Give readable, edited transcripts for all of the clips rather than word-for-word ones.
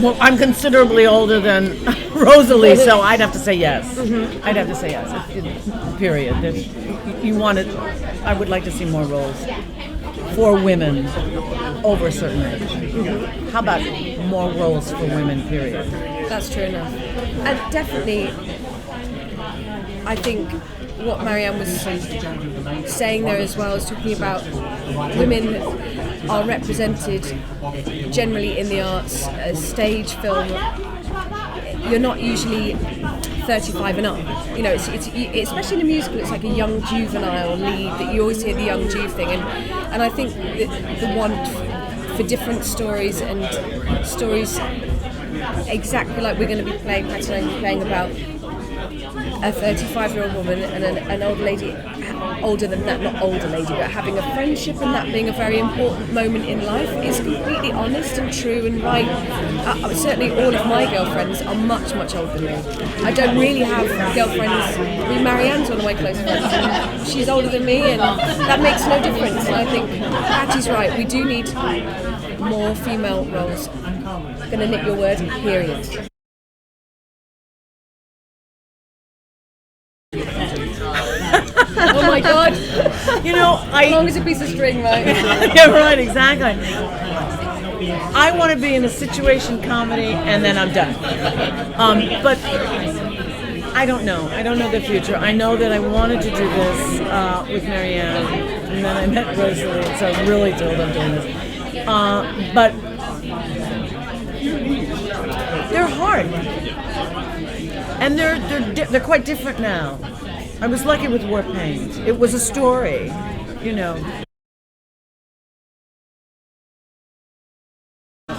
Well, I'm considerably older than Rosalie, so I'd have to say yes. Mm-hmm. I'd have to say yes. Period. You want it. I would like to see more roles for women over a certain age. Mm-hmm. How about more roles for women? Period. That's true enough. And definitely, I think what Marianne was saying there as well is talking about women are represented generally in the arts as stage, film. You're not usually 35 and up. You know, it's especially in a musical, it's like a young juvenile lead that you always hear the young Jew thing. And I think the want for different stories and stories exactly like we're going to be playing, Patti and I are playing about a 35-year-old woman and an old lady, older than that, not older lady, but having a friendship and that being a very important moment in life is completely honest and true and right. Certainly all of my girlfriends are much, much older than me. I don't really have girlfriends. Marianne's one of my close friends. She's older than me and that makes no difference. And I think Patti's right. We do need more female roles. I'm going to nick your word, period. Oh my God! You know, as long as a piece of string, right? Yeah, right, exactly. I want to be in a situation comedy, and then I'm done. But I don't know. I don't know the future. I know that I wanted to do this with Marianne, and then I met Rosalie, so I'm really thrilled I'm doing this. But they're hard, and they're quite different now. I was lucky with War Paint. It was a story, you know.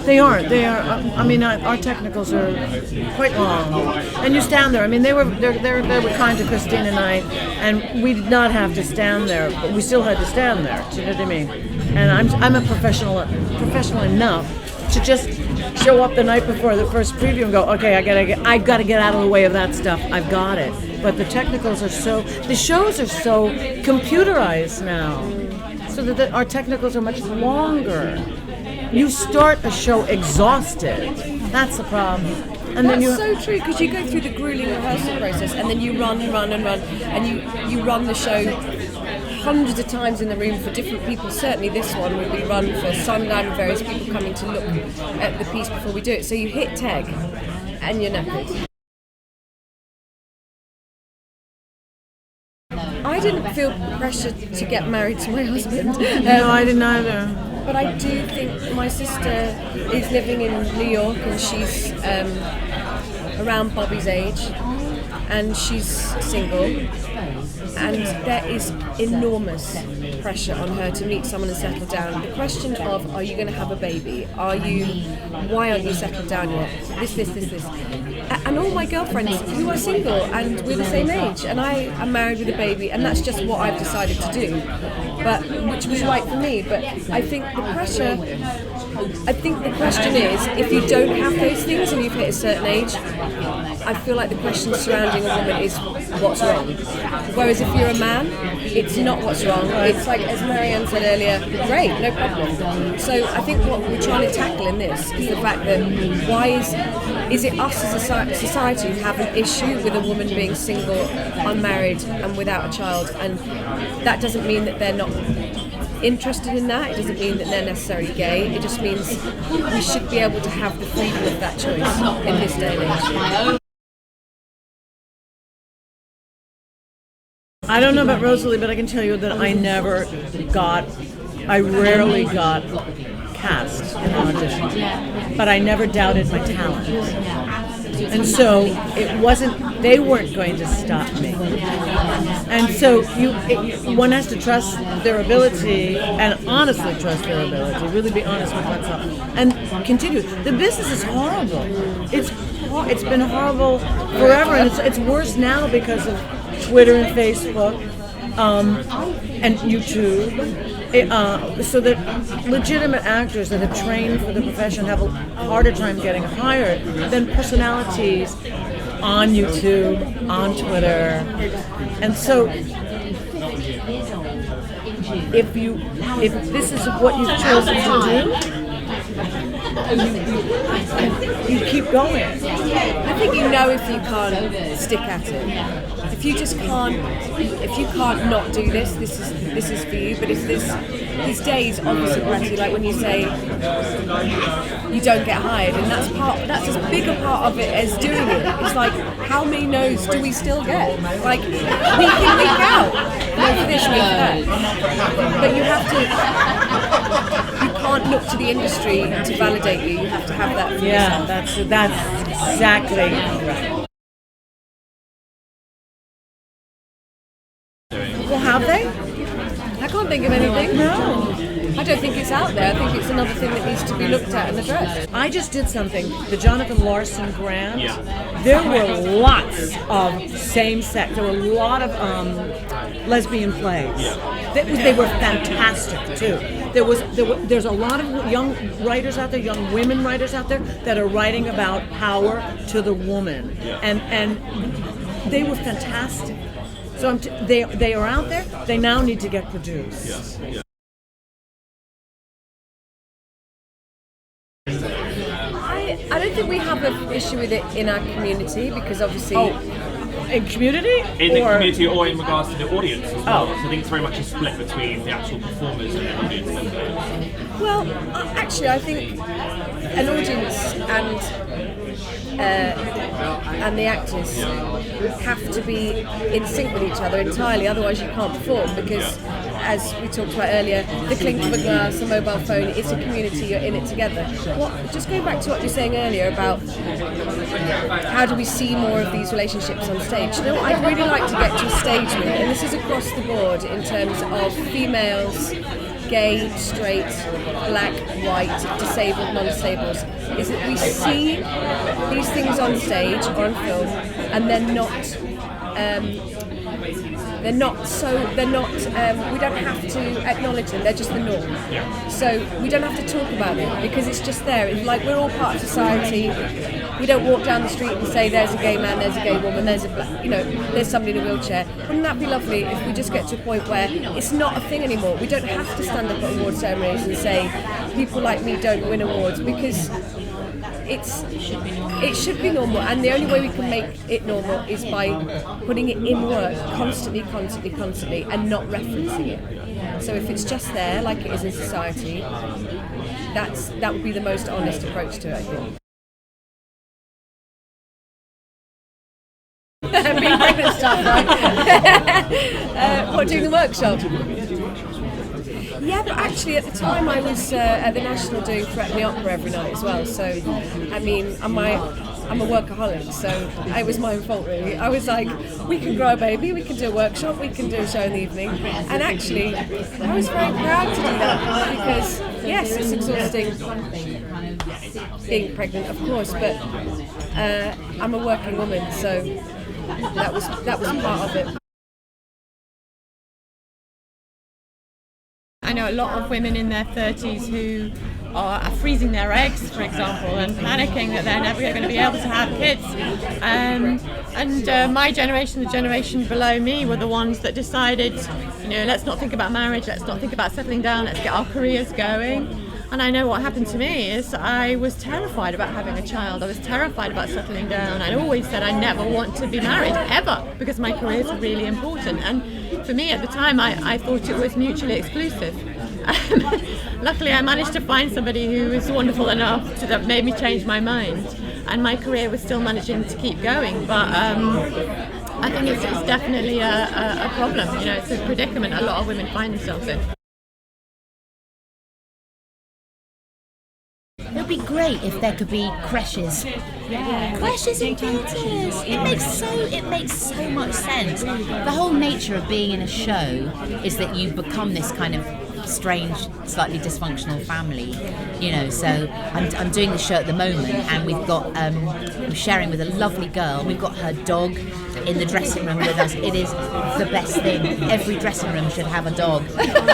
They aren't. They are. I mean, our technicals are quite long, and you stand there. I mean, they were kind to Christine and I, and we did not have to stand there, but we still had to stand there. Do you know what I mean? And I'm a professional enough to just show up the night before the first preview and go, okay, I've got to get out of the way of that stuff. I've got it. But the technicals are the shows are so computerized now, so that our technicals are much longer. You start a show exhausted. That's the problem. And that's so true, because you go through the grueling rehearsal process and then you run, and you run the show hundreds of times in the room for different people. Certainly this one will be run for Sondheim and various people coming to look at the piece before we do it. So you hit tag and you're knackered. I didn't feel pressure to get married to my husband. No, I didn't either. But I do think my sister is living in New York and she's around Bobby's age and she's single, and there is enormous pressure on her to meet someone and settle down. The question of, are you going to have a baby? Why aren't you settled down yet? This. And all my girlfriends who are single and we're the same age, and I am married with a baby, and that's just what I've decided to do, but which was right for me. But I think the question is, if you don't have those things and you've hit a certain age, I feel like the question surrounding a woman is what's wrong. Whereas if you're a man, it's not what's wrong. It's like, as Marianne said earlier, great, no problem. So I think what we're trying to tackle in this is the fact that why is it us as a society who have an issue with a woman being single, unmarried and without a child, and that doesn't mean that they're not interested in that. It doesn't mean that they're necessarily gay. It just means we should be able to have the freedom of that choice in this day and age. I don't know about Rosalie, but I can tell you that I rarely got cast in auditions, but I never doubted my talent. And so they weren't going to stop me. And so one has to trust their ability and honestly trust their ability, really be honest with oneself, and continue. The business is horrible. It's been horrible forever, and it's worse now because of Twitter and Facebook and YouTube. So that legitimate actors that have trained for the profession have a harder time getting hired than personalities on YouTube, on Twitter. And so if this is what you've chosen to do, and you keep going. I think you know if you can't stick at it. If you just can't, if you can't not do this, this is for you. But if these days, obviously, Patti, like when you say you don't get hired, and that's as big a part of it as doing it. It's like, how many no's do we still get? Like week in, week out. No for this, no for that. But you have to. You can't look to the industry to validate you. You have to have that for yourself. That's exactly. Well, have they? I can't think of anything. No. I don't think it's out there. I think it's another thing that needs to be looked at and addressed. I just did something, the Jonathan Larson grant. Yeah. There were lots of same-sex, there were a lot of lesbian plays. Yeah. They were fantastic, too. There's a lot of young writers out there, young women writers out there that are writing about power to the woman. Yeah. And they were fantastic. So they are out there, they now need to get produced. Yes. Yeah. I don't think we have an issue with it in our community because obviously... In community? In the community or in regards to the audience as well. So I think it's very much a split between the actual performers and the audience members. Well, actually I think an audience and the actors have to be in sync with each other entirely, otherwise you can't perform because, as we talked about earlier, the clink of a glass, the mobile phone, it's a community, you're in it together. Just going back to what you were saying earlier about how do we see more of these relationships on stage, you know what I'd really like to get to a stage with, and this is across the board in terms of females, gay, straight, black, white, disabled, non-disabled, is that we see these things on stage or on film and we don't have to acknowledge them, they're just the norm. Yeah. So we don't have to talk about it because it's just there. It's like we're all part of society. We don't walk down the street and say there's a gay man, there's a gay woman, there's a black, there's somebody in a wheelchair. Wouldn't that be lovely if we just get to a point where it's not a thing anymore? We don't have to stand up at award ceremonies and say people like me don't win awards because it should be normal, and the only way we can make it normal is by putting it in work constantly, and not referencing it. So if it's just there, like it is in society, that would be the most honest approach to it, I think. Being pregnant stuff, right? Doing the workshop? Yeah, but actually at the time I was at the National doing Threaten the Opera every night as well, so I mean I'm a workaholic, so it was my own fault really. I was like, we can grow a baby, we can do a workshop, we can do a show in the evening, and actually I was very proud to do that because yes, it's exhausting being pregnant of course, but I'm a working woman, so that was part of it. I know a lot of women in their 30s who are freezing their eggs, for example, and panicking that they're never going to be able to have kids. And my generation, the generation below me, were the ones that decided, let's not think about marriage, let's not think about settling down, let's get our careers going. And I know what happened to me is I was terrified about having a child. I was terrified about settling down. I always said I never want to be married, ever, because my career is really important. And for me at the time, I thought it was mutually exclusive. Luckily, I managed to find somebody who was wonderful enough that made me change my mind. And my career was still managing to keep going. But I think it's definitely a problem. It's a predicament a lot of women find themselves in. It would be great if there could be creches. Yeah. Creches and theatres. It makes so much sense. The whole nature of being in a show is that you become this kind of strange, slightly dysfunctional family, so I'm doing the show at the moment, and we've got I'm sharing with a lovely girl. We've got her dog in the dressing room with us. It is the best thing. Every dressing room should have a dog.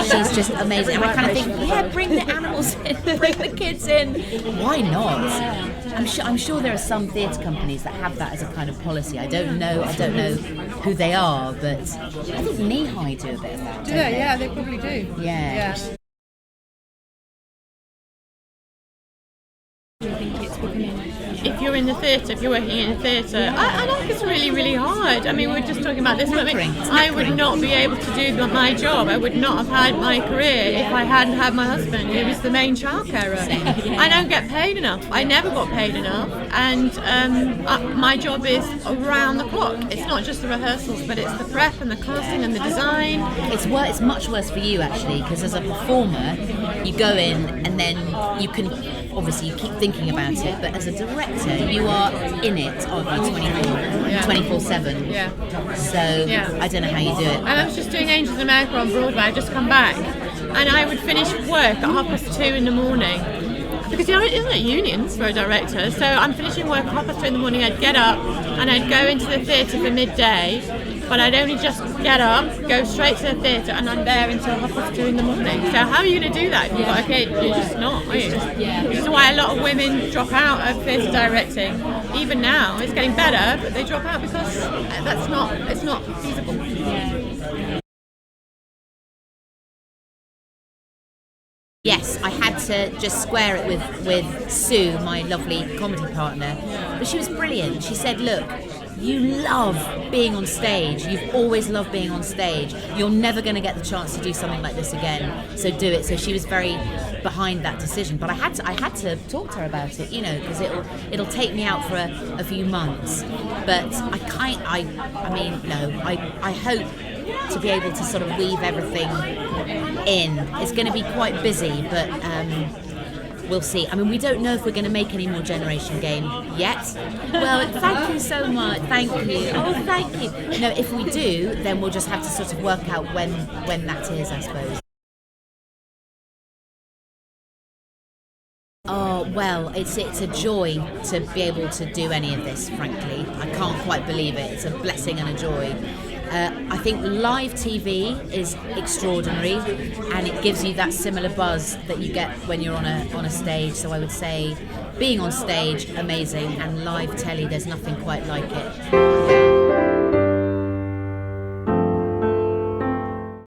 She's just amazing, and I kind of think, bring the animals in, bring the kids in. Why not? I'm sure there are some theatre companies that have that as a kind of policy. I don't know who they are, but I think Knee-High do a bit of that. Do they? Yeah, they probably do. Yeah. Do you think it's if you're in the theatre, if you're working in a theatre, I think it's really, really hard. I mean, we're just talking about this. I would not be able to do my job. I would not have had my career if I hadn't had my husband, who was the main childcarer. I don't get paid enough. I never got paid enough, and my job is around the clock. It's not just the rehearsals, but it's the prep and the casting and the design. It's much worse for you actually, because as a performer, you go in and then you can obviously you keep thinking about it, but as a director, you are in it, aren't you, 24/7. Yeah. So I don't know how you do it. And I was just doing Angels in America on Broadway. I've just come back, and I would finish work at 2:30 in the morning. Because there isn't unions for a director, so I'm finishing work at 2:30 in the morning. I'd get up and I'd go into the theatre for midday, but I'd only just get up, go straight to the theatre, and I'm there until 2:30 in the morning. So how are you going to do that if you've got a kid? You're just not, are you? Which is why a lot of women drop out of theatre directing. Even now, it's getting better, but they drop out because it's not feasible. Yes, I had to just square it with Sue, my lovely comedy partner. But she was brilliant. She said, look, you love being on stage. You've always loved being on stage. You're never going to get the chance to do something like this again. So do it. So she was very behind that decision. But I had to talk to her about it, because it'll take me out for a few months. But I hope to be able to sort of weave everything in. It's going to be quite busy, but we'll see. I mean, we don't know if we're going to make any more Generation Game yet. Well, thank you so much. Thank you. Oh, thank you. No, if we do, then we'll just have to sort of work out when that is, I suppose. Oh, well, it's a joy to be able to do any of this, frankly. I can't quite believe it. It's a blessing and a joy. I think live TV is extraordinary, and it gives you that similar buzz that you get when you're on a stage. So I would say being on stage, amazing, and live telly, there's nothing quite like it.